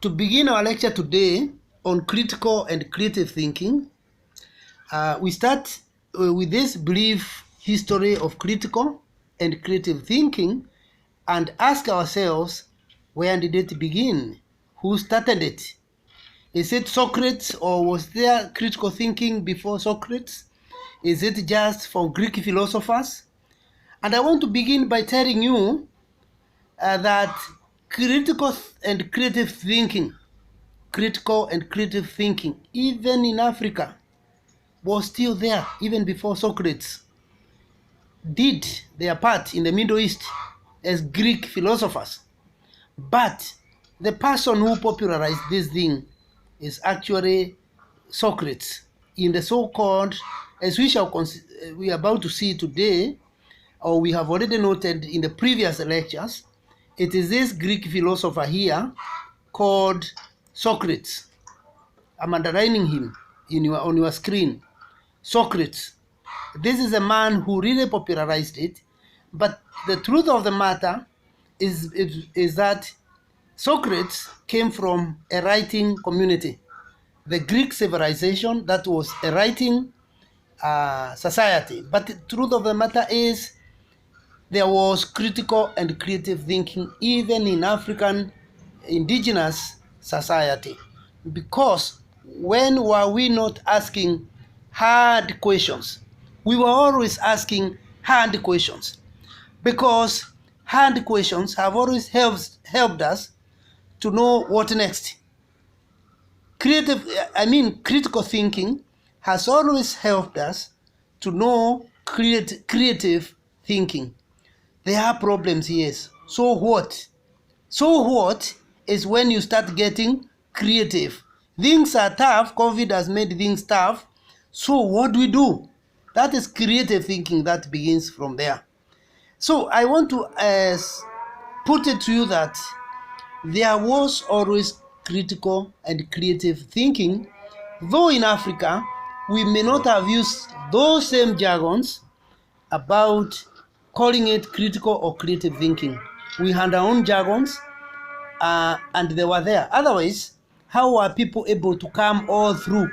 To begin our lecture today on critical and creative thinking, we start with this brief history of critical and creative thinking and ask ourselves, where did it begin? Who started it? Is it Socrates, or was there critical thinking before Socrates? Is it just from Greek philosophers? And I want to begin by telling you that critical and creative thinking, even in Africa, was still there even before Socrates did their part in the Middle East as Greek philosophers. But the person who popularized this thing is actually Socrates in the so-called, as we are about to see today, or we have already noted in the previous lectures, it is this Greek philosopher here called Socrates. I'm underlining him on your screen. Socrates. This is a man who really popularized it, but the truth of the matter is that Socrates came from a writing community. The Greek civilization, that was a writing society. But the truth of the matter is there was critical and creative thinking even in African indigenous society. Because when were we not asking hard questions? We were always asking hard questions, because hard questions have always helped us to know what next. Critical thinking has always helped us to know creative thinking. There are problems, yes. So what? So what is when you start getting creative. Things are tough. COVID has made things tough. So what do we do? That is creative thinking that begins from there. So I want to put it to you that there was always critical and creative thinking, though in Africa we may not have used those same jargons about calling it critical or creative thinking. We had our own jargons, and they were there. Otherwise, how were people able to come all through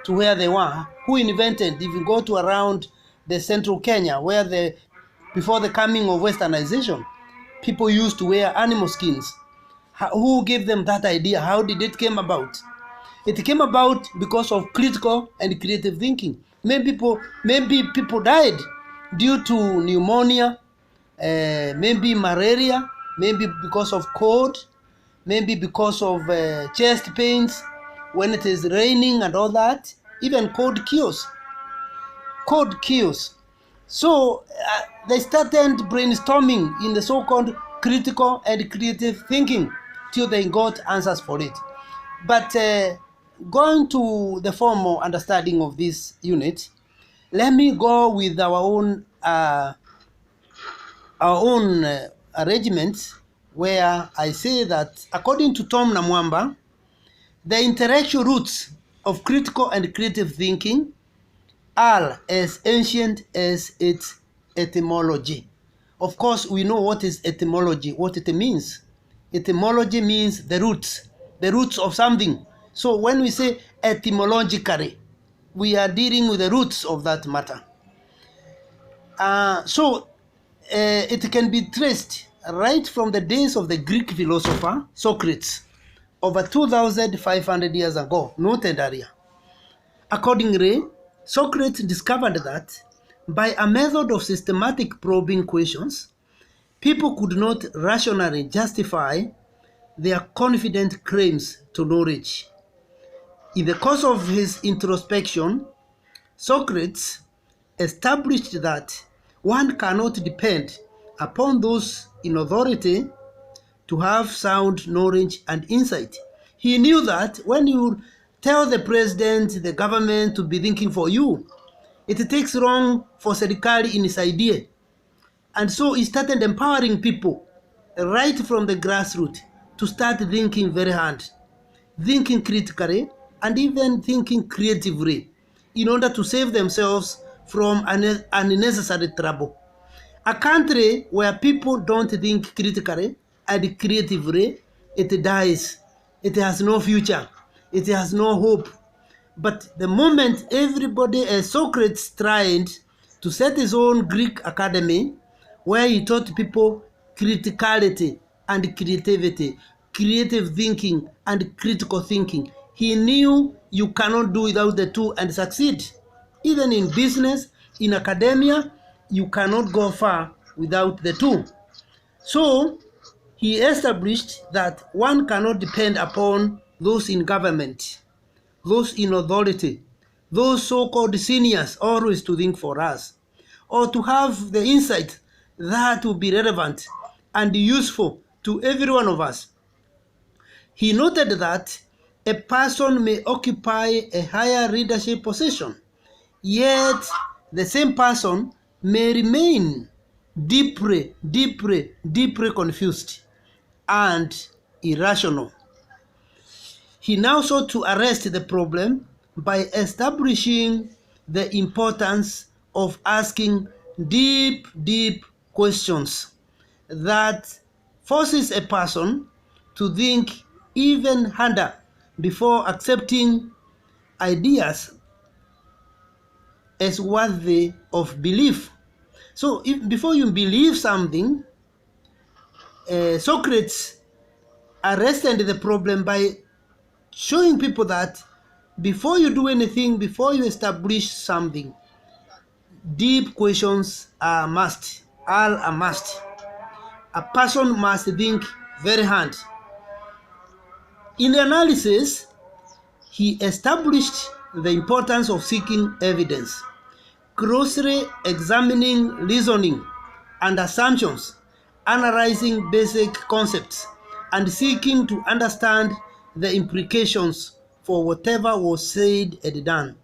to where they were? Who invented, if you go to around the central Kenya, where before the coming of westernization, people used to wear animal skins. Who gave them that idea? How did it came about? It came about because of critical and creative thinking. Maybe people died due to pneumonia, maybe malaria, maybe because of cold, maybe because of chest pains when it is raining and all that. Even cold kills. So they started brainstorming in the so-called critical and creative thinking till they got answers for it. But going to the formal understanding of this unit, let me go with our own arrangements, where I say that according to Tom Namwamba, the intellectual roots of critical and creative thinking are as ancient as its etymology. Of course, we know what is etymology, what it means. Etymology means the roots of something. So when we say etymologically, we are dealing with the roots of that matter. It can be traced right from the days of the Greek philosopher Socrates, over 2,500 years ago, noted earlier. Accordingly, Socrates discovered that by a method of systematic probing questions, people could not rationally justify their confident claims to knowledge. In the course of his introspection, Socrates established that one cannot depend upon those in authority to have sound knowledge and insight. He knew that when you tell the president, the government to be thinking for you, it takes long for serikali inisaidie. And so he started empowering people right from the grassroots to start thinking very hard, thinking critically, and even thinking creatively in order to save themselves from unnecessary trouble. A country where people don't think critically and creatively, it dies. it has no future, it has no hope. But the moment everybody, Socrates tried to set his own Greek academy where he taught people criticality and creativity, creative thinking and critical thinking, he knew you cannot do without the two and succeed. Even in business, in academia, you cannot go far without the two. So he established that one cannot depend upon those in government, those in authority, those so-called seniors always to think for us, or to have the insight that will be relevant and useful to every one of us. He noted that a person may occupy a higher leadership position, yet the same person may remain deeply confused and irrational. He now sought to arrest the problem by establishing the importance of asking deep questions that forces a person to think even harder before accepting ideas as worthy of belief. So before you believe something, Socrates arrested the problem by showing people that before you do anything, before you establish something, deep questions are a must. A person must think very hard. In the analysis, he established the importance of seeking evidence, closely examining reasoning and assumptions, analyzing basic concepts, and seeking to understand the implications for whatever was said and done.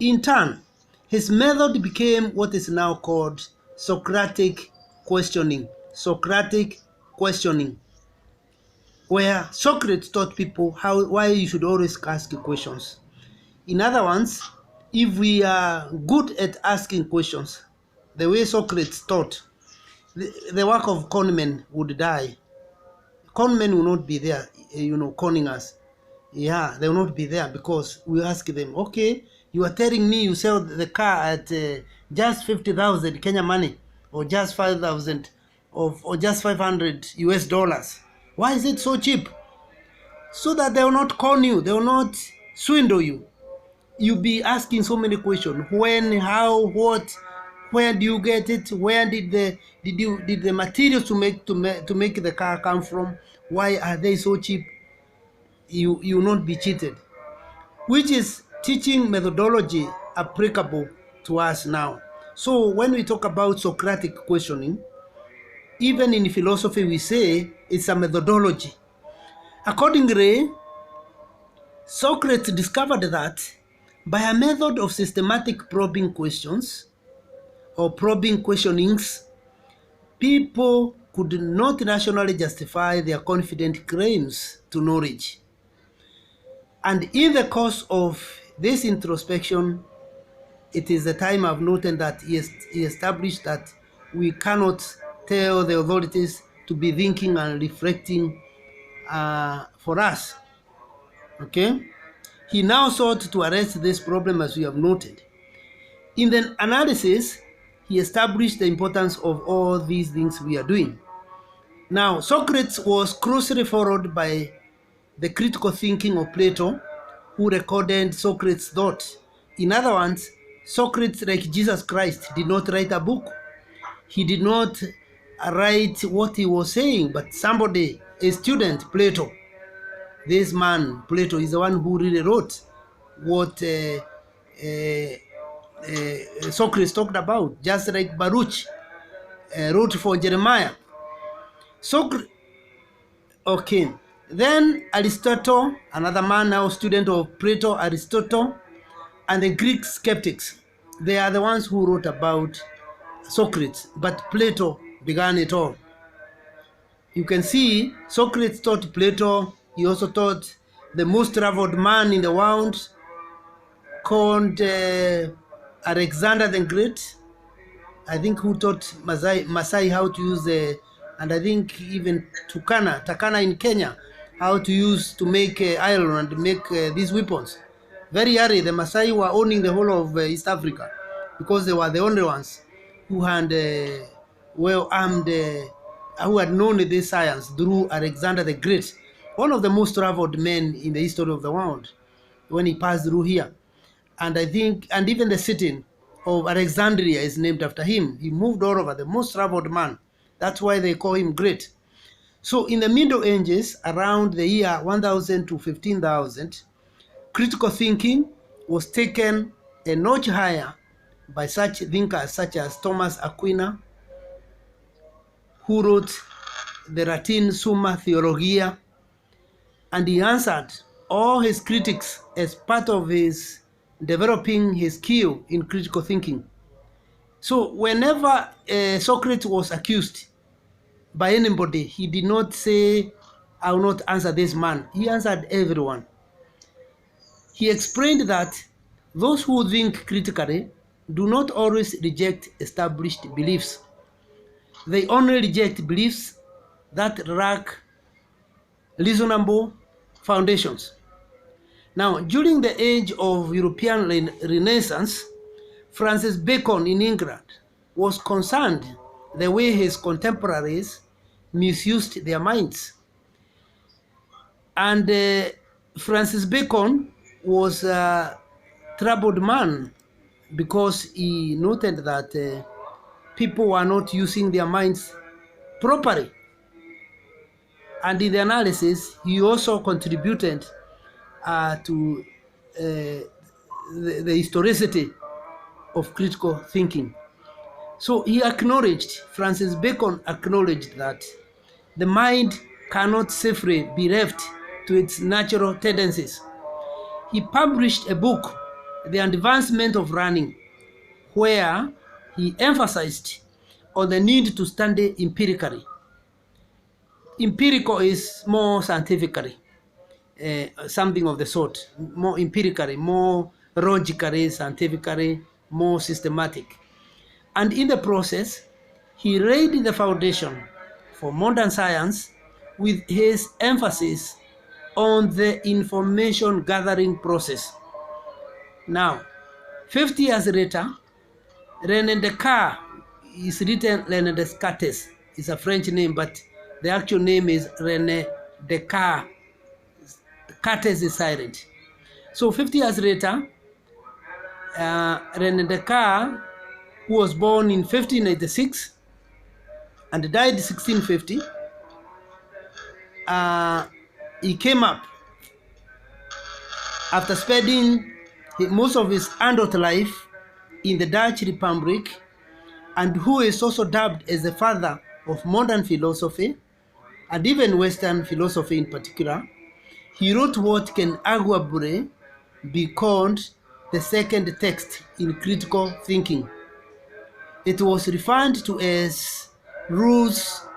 In turn, his method became what is now called Socratic questioning. Socratic questioning, where Socrates taught people why you should always ask questions. In other words, if we are good at asking questions, the way Socrates taught, the work of conmen would die. Conmen will not be there, conning us. Yeah, they will not be there because we ask them, okay, you are telling me you sell the car at just 50,000 Kenya money, or just 5,000, or just 500 US dollars. Why is it so cheap? So that they will not con you, they will not swindle you. You'll be asking so many questions: when, how, what, where do you get it? Where did the materials to make the car come from? Why are they so cheap? You will not be cheated. Which is teaching methodology applicable to us now. So when we talk about Socratic questioning, even in philosophy we say it's a methodology. Accordingly, Socrates discovered that by a method of systematic probing questions or probing questionings, people could not rationally justify their confident claims to knowledge. And in the course of this introspection, it is the time I've noted that he established that we cannot tell the authorities to be thinking and reflecting for us. Okay? He now sought to arrest this problem, as we have noted. In the analysis, he established the importance of all these things we are doing. Now, Socrates was closely followed by the critical thinking of Plato, who recorded Socrates' thought. In other words, Socrates, like Jesus Christ, did not write a book. He did not write what he was saying, but somebody, a student, Plato, this man, Plato, is the one who really wrote what Socrates talked about, just like Baruch wrote for Jeremiah. Okay. Then Aristotle, another man now student of Plato, Aristotle, and the Greek skeptics, they are the ones who wrote about Socrates, but Plato began it all. You can see Socrates taught Plato. He also taught the most traveled man in the world called Alexander the Great, I think, who taught Masai how to use and I think even Takana in Kenya, how to make iron and make these weapons. Very early, the Maasai were owning the whole of East Africa because they were the only ones who had well armed, who had known this science through Alexander the Great, one of the most traveled men in the history of the world when he passed through here. And I think, and even the city of Alexandria is named after him. He moved all over, the most traveled man. That's why they call him great. So in the Middle Ages, around the year 1000 to 15,000, critical thinking was taken a notch higher by such thinkers such as Thomas Aquina, who wrote the Latin Summa Theologia, and he answered all his critics as part of his developing his skill in critical thinking. So whenever Socrates was accused by anybody, he did not say, I will not answer this man. He answered everyone. He explained that those who think critically do not always reject established beliefs. They only reject beliefs that lack reasonable foundations. Now, during the age of European Renaissance, Francis Bacon in England was concerned the way his contemporaries misused their minds. And Francis Bacon was a troubled man because he noted that people were not using their minds properly. And in the analysis, he also contributed to the historicity of critical thinking. So Francis Bacon acknowledged that the mind cannot safely be left to its natural tendencies. He published a book, The Advancement of Learning, where he emphasized on the need to study empirically. Empirical is more scientifically, something of the sort, more empirically, more logically, scientifically, more systematic. And in the process, he laid the foundation for modern science with his emphasis on the information gathering process. Now, 50 years later, René Descartes is written René Descartes. It's a French name, but the actual name is René Descartes. Cartes is silent. So 50 years later, René Descartes, who was born in 1586 and died in 1650, he came up after spending most of his adult life in the Dutch Republic, and who is also dubbed as the father of modern philosophy and even Western philosophy in particular. He wrote what can arguably be called the second text in critical thinking. It was referred to as Rules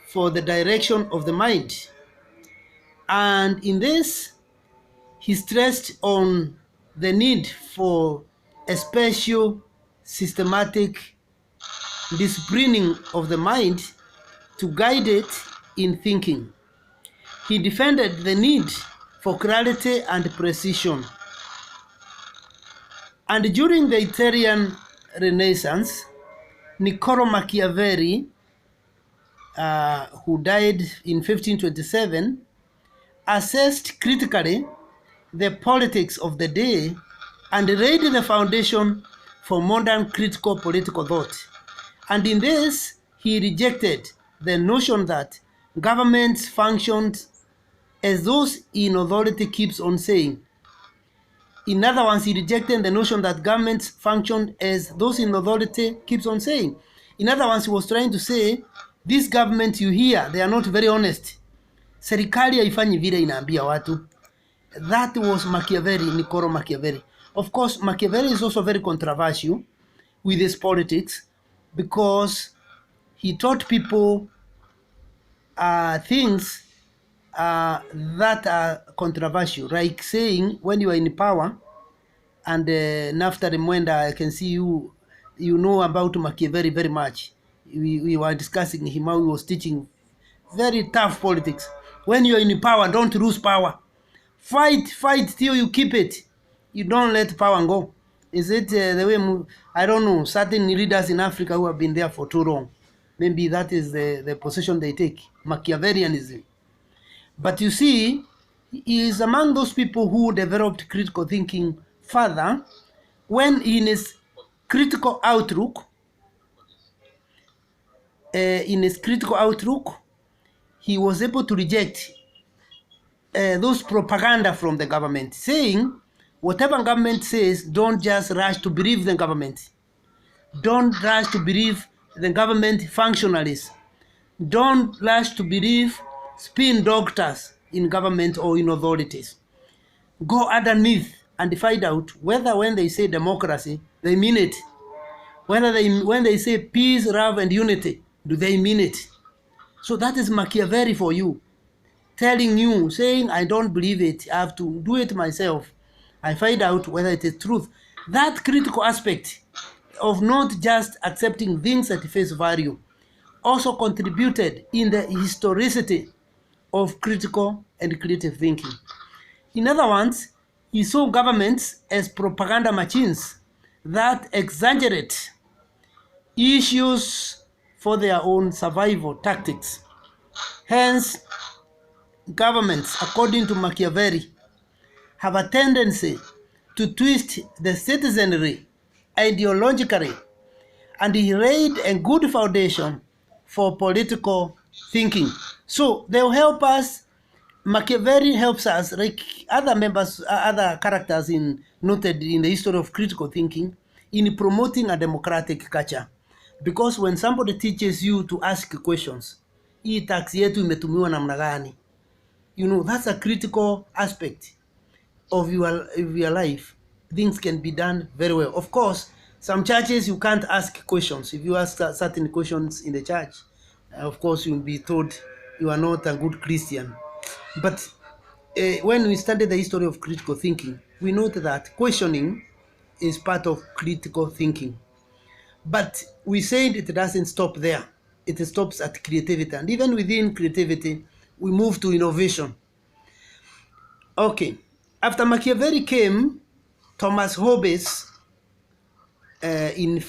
for the Direction of the Mind. And in this, he stressed on the need for a special systematic disciplining of the mind to guide it in thinking. He defended the need for clarity and precision. And during the Italian Renaissance, Niccolo Machiavelli, who died in 1527, assessed critically the politics of the day and laid the foundation for modern critical political thought. And in this, he rejected the notion that governments functioned as those in authority keeps on saying. In other words, he rejected the notion that governments functioned as those in authority keeps on saying. In other words, he was trying to say, these governments you hear, they are not very honest. Serikali haifanyi vile inaambia watu. That was Machiavelli, Niccolo Machiavelli. Of course, Machiavelli is also very controversial with his politics because he taught people things that are controversial, like saying when you are in power, and Naftali Mwenda, I can see you know about Machiavelli very much. We were discussing him how he was teaching very tough politics. When you're in power, don't lose power. Fight till you keep it. You don't let power go. Is it the way, I don't know, certain leaders in Africa who have been there for too long. Maybe that is the position they take, Machiavellianism. But you see, he is among those people who developed critical thinking further when in his critical outlook, he was able to reject those propaganda from the government, saying, whatever government says, don't just rush to believe the government. Don't rush to believe the government functionaries. Don't rush to believe spin doctors in government or in authorities. Go underneath and find out whether when they say democracy, they mean it. When they say peace, love, and unity, do they mean it? So that is Machiavelli for you. Telling you, saying, I don't believe it, I have to do it myself. I find out whether it is truth. That critical aspect of not just accepting things at face value also contributed in the historicity of critical and creative thinking. In other words, he saw governments as propaganda machines that exaggerate issues for their own survival tactics. Hence, governments, according to Machiavelli, have a tendency to twist the citizenry ideologically, and he laid a good foundation for political thinking. So they will help us. Machiavelli helps us, like other characters noted in the history of critical thinking, in promoting a democratic culture. Because when somebody teaches you to ask questions, hii tax yetu imetumiwa namna gani? You know, that's a critical aspect of your life. Things can be done very well. Of course, some churches you can't ask questions. If you ask certain questions in the church, of course you'll be told you are not a good Christian. But when we study the history of critical thinking, we note that questioning is part of critical thinking. But we said it doesn't stop there. It stops at creativity. And even within creativity, we move to innovation. Okay. After Machiavelli came Thomas Hobbes in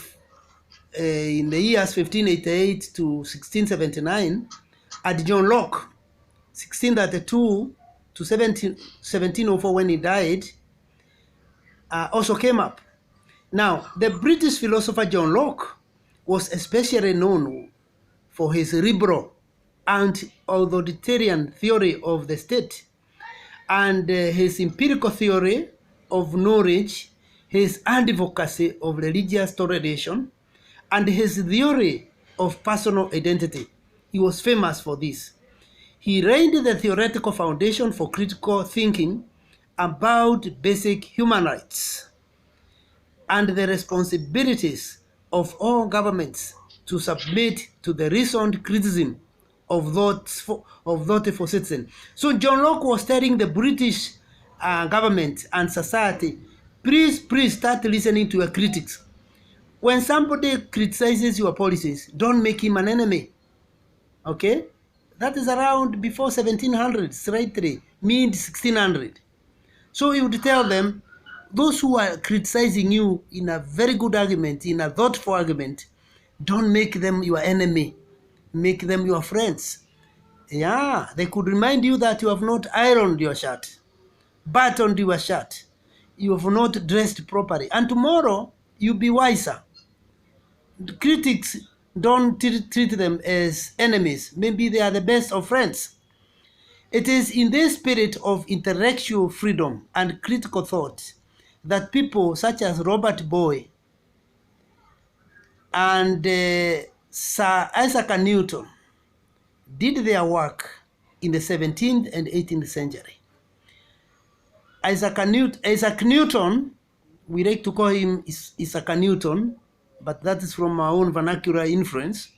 the years 1588 to 1679, and John Locke, 1632 to 1704 when he died, also came up. Now, the British philosopher John Locke was especially known for his liberal and authoritarian theory of the state, and his empirical theory of knowledge, his advocacy of religious toleration, and his theory of personal identity. He was famous for this. He laid the theoretical foundation for critical thinking about basic human rights and the responsibilities of all governments to submit to the reasoned criticism of thought for citizens. So John Locke was telling the British government and society, please start listening to your critics. When somebody criticizes your policies, don't make him an enemy. Okay? That is around before 1700, slightly, mid 1600. So he would tell them, those who are criticizing you in a very good argument, in a thoughtful argument, don't make them your enemy. Make them your friends. Yeah, they could remind you that you have not ironed your shirt, buttoned your shirt, you have not dressed properly, and tomorrow you'll be wiser. The critics, don't treat them as enemies. Maybe they are the best of friends. It is in this spirit of intellectual freedom and critical thought that people such as Robert Boyle and Sir Isaac Newton did their work in the 17th and 18th century. Isaac Newton, we like to call him Isaac Newton, but that is from our own vernacular influence.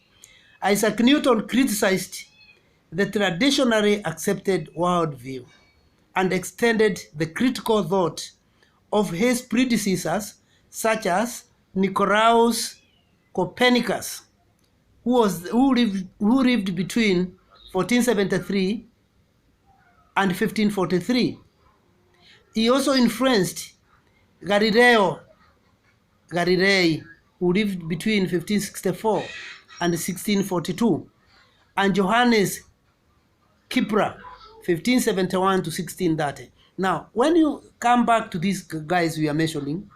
Isaac Newton criticized the traditionally accepted worldview and extended the critical thought of his predecessors, such as Nicolaus Copernicus, who lived between 1473 and 1543. He also influenced Galilei, who lived between 1564 and 1642, and Johannes Kepler, 1571 to 1630. Now, when you come back to these guys we are mentioning,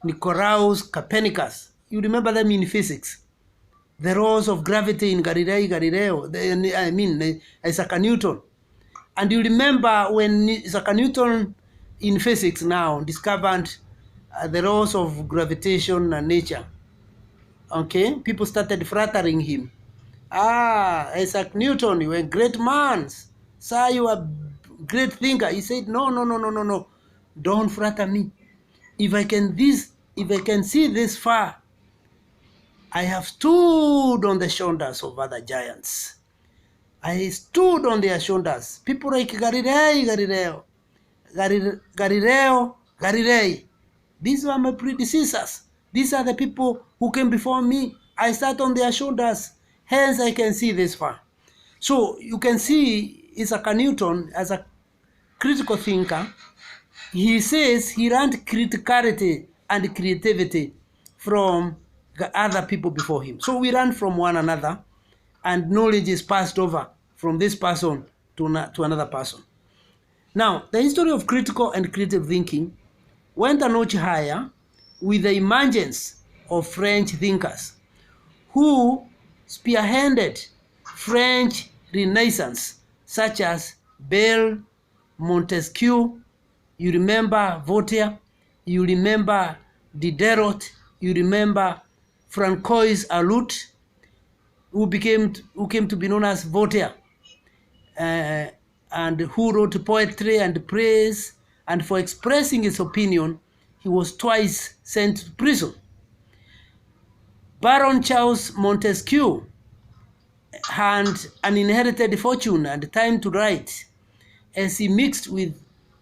Nicolaus, Copernicus, you remember them in physics. The laws of gravity in Galileo, Isaac Newton. And you remember when Isaac Newton in physics now discovered the laws of gravitation and nature. Okay, people started flattering him. Isaac Newton, you are a great man. Sir, you are a great thinker. He said, no. Don't flatter me. If I can see this far, I have stood on the shoulders of other giants. I stood on their shoulders. People like Galilei. These were my predecessors. These are the people who came before me. I sat on their shoulders. Hence, I can see this far. So you can see Isaac Newton as a critical thinker. He says he learned criticality and creativity from the other people before him. So we learn from one another, and knowledge is passed over from this person to another person. Now, the history of critical and creative thinking went a notch higher with the emergence of French thinkers who spearheaded French Renaissance, such as Bell, Montesquieu, you remember Voltaire, you remember Diderot, you remember Francois Alut, who came to be known as Voltaire, and who wrote poetry and praise, and for expressing his opinion, he was twice sent to prison. Baron Charles Montesquieu had an inherited fortune and time to write, as he mixed with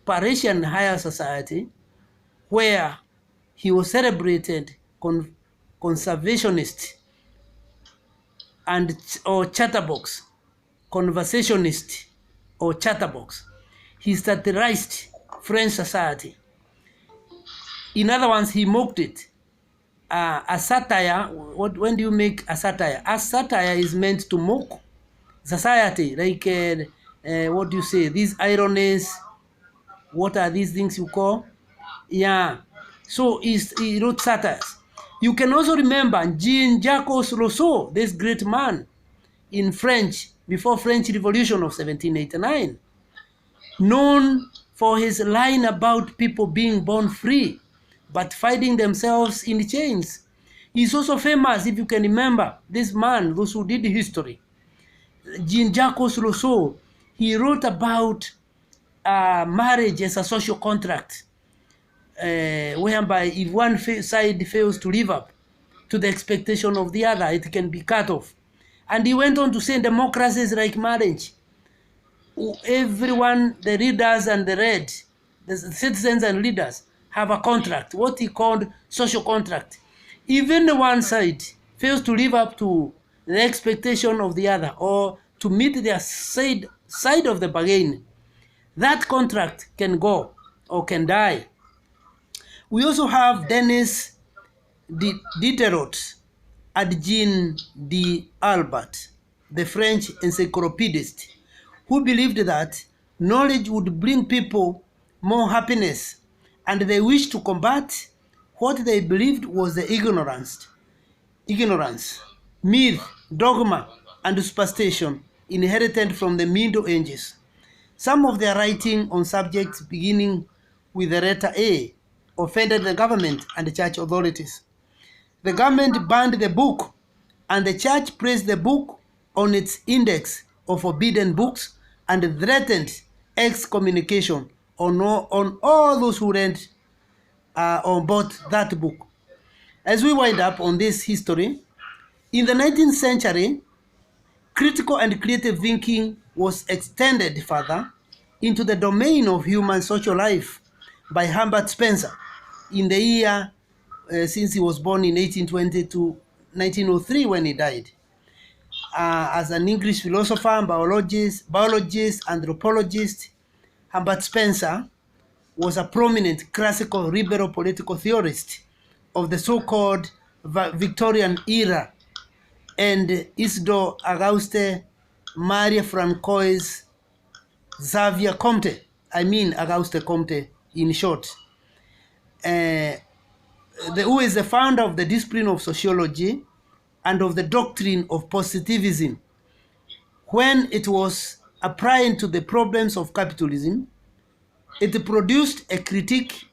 Parisian higher society, where he was celebrated conservationist or chatterbox, conversationist or chatterbox. He satirized French society. In other words, he mocked it. A satire, when do you make a satire? A satire is meant to mock society, like, what do you say, these ironies, what are these things you call? Yeah. So he wrote satires. You can also remember Jean-Jacques Rousseau, this great man in French, before French Revolution of 1789, known for his line about people being born free, but finding themselves in chains. He's also famous, if you can remember, this man, those who did history, Jean-Jacques Rousseau. He wrote about marriage as a social contract, whereby if one side fails to live up to the expectation of the other, it can be cut off. And he went on to say democracy is like marriage. Everyone, the readers and the citizens and leaders, have a contract, what he called social contract. Even one side fails to live up to the expectation of the other, or to meet their side of the bargain, that contract can go or can die. We also have Denis Diderot and Jean d'Albert, the French encyclopedist, who believed that knowledge would bring people more happiness, and they wished to combat what they believed was the ignorance, myth, dogma, and superstition inherited from the Middle Ages. Some of their writing on subjects beginning with the letter A offended the government and the church authorities. The government banned the book, and the church placed the book on its index of forbidden books and threatened excommunication on all those who read or bought that book. As we wind up on this history, in the 19th century, critical and creative thinking was extended further into the domain of human social life by Herbert Spencer in the year, since he was born in 1820 to 1903 when he died, as an English philosopher, biologist, anthropologist, Herbert Spencer was a prominent classical liberal political theorist of the so-called Victorian era, and Isidore Auguste Marie Francois Xavier Comte, Auguste Comte in short, who is the founder of the discipline of sociology and of the doctrine of positivism. When it was applying to the problems of capitalism, it produced a critique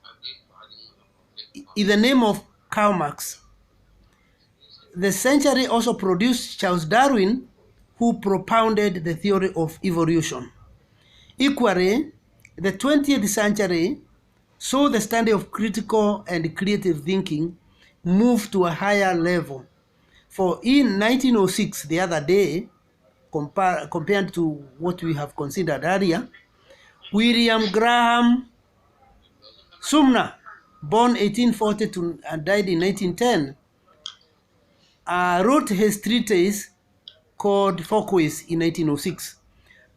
in the name of Karl Marx. The century also produced Charles Darwin, who propounded the theory of evolution. Equally, the 20th century saw the study of critical and creative thinking move to a higher level. For in 1906, the other day, compared to what we have considered earlier, William Graham Sumner, born 1840 and died in 1910, wrote his treatise called Foucault's in 1906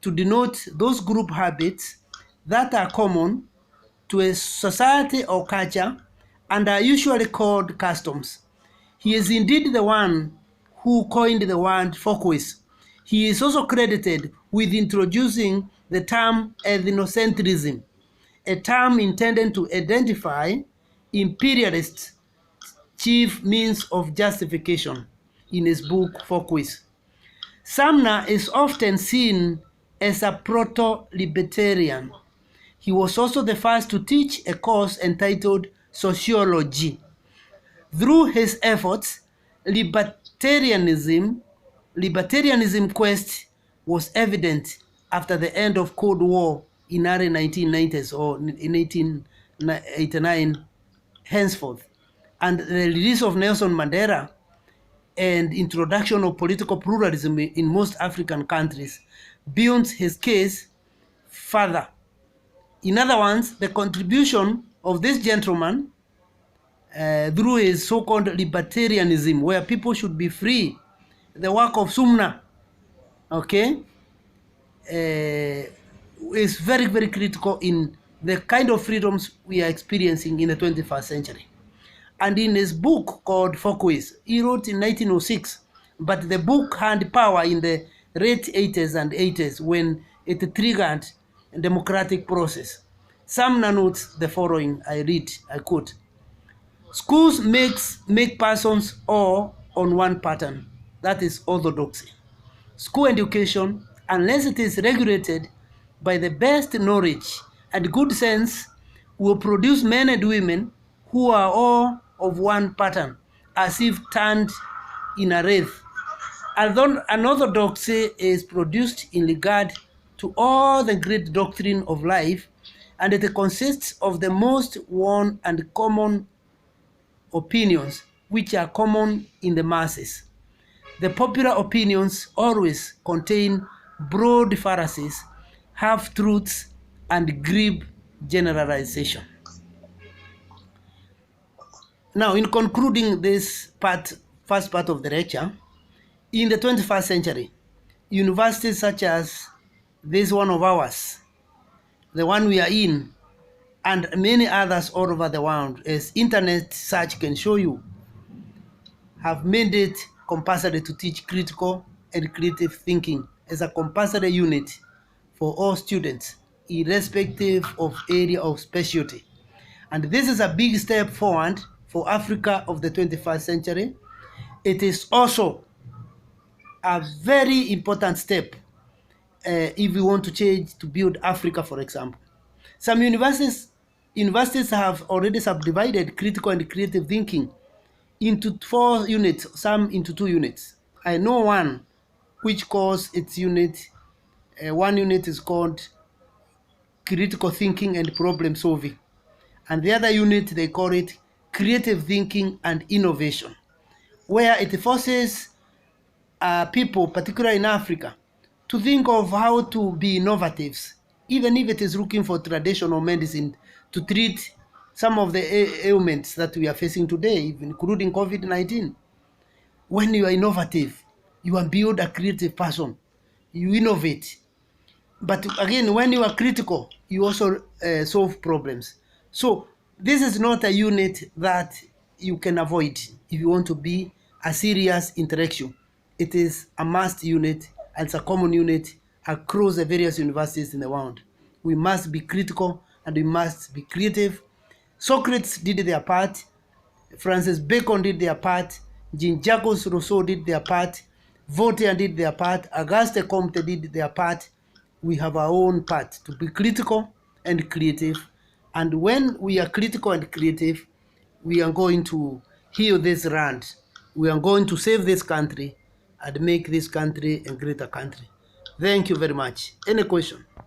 to denote those group habits that are common to a society or culture and are usually called customs. He is indeed the one who coined the word Foucault. He is also credited with introducing the term ethnocentrism, a term intended to identify imperialist chief means of justification in his book Foucault. Sumner is often seen as a proto-libertarian. He was also the first to teach a course entitled Sociology. Through his efforts, libertarianism quest was evident after the end of Cold War in early 1990s or in 1889 henceforth, and the release of Nelson Mandela and introduction of political pluralism in most African countries built his case further. In other words, the contribution of this gentleman through his so-called libertarianism, where people should be free, the work of Sumner, okay, is very, very critical in the kind of freedoms we are experiencing in the 21st century. And in his book called Foucault, he wrote in 1906, but the book had power in the late 80s and 80s when it triggered a democratic process. Sumner notes the following, I quote, "Schools make persons all on one pattern, that is orthodoxy. School education, unless it is regulated by the best knowledge and good sense, will produce men and women who are all of one pattern, as if turned in a wreath. Although an orthodoxy is produced in regard to all the great doctrine of life, and it consists of the most worn and common opinions, which are common in the masses. The popular opinions always contain broad fallacies, half-truths, and glib generalization." Now, in concluding this first part of the lecture, in the 21st century, universities such as this one of ours, the one we are in, and many others all over the world, as internet search can show you, have made it compulsory to teach critical and creative thinking as a compulsory unit for all students, irrespective of area of specialty. And this is a big step forward for Africa of the 21st century. It is also a very important step if we want to change, to build Africa, for example. Some universities have already subdivided critical and creative thinking into 4 units, some into 2 units. I know one which calls its unit, one unit is called critical thinking and problem solving, and the other unit they call it creative thinking and innovation, where it forces people, particularly in Africa, to think of how to be innovative, even if it is looking for traditional medicine to treat some of the ailments that we are facing today, including COVID-19. When you are innovative, you are build a creative person, you innovate, But again, when you are critical, you also solve problems. So this is not a unit that you can avoid if you want to be a serious intellectual. It is a must unit, and it's a common unit across the various universities in the world. We must be critical and we must be creative. Socrates did their part, Francis Bacon did their part, Jean-Jacques Rousseau did their part, Voltaire did their part, Auguste Comte did their part. We have our own part to be critical and creative. And when we are critical and creative, we are going to heal this land. We are going to save this country and make this country a greater country. Thank you very much. Any question?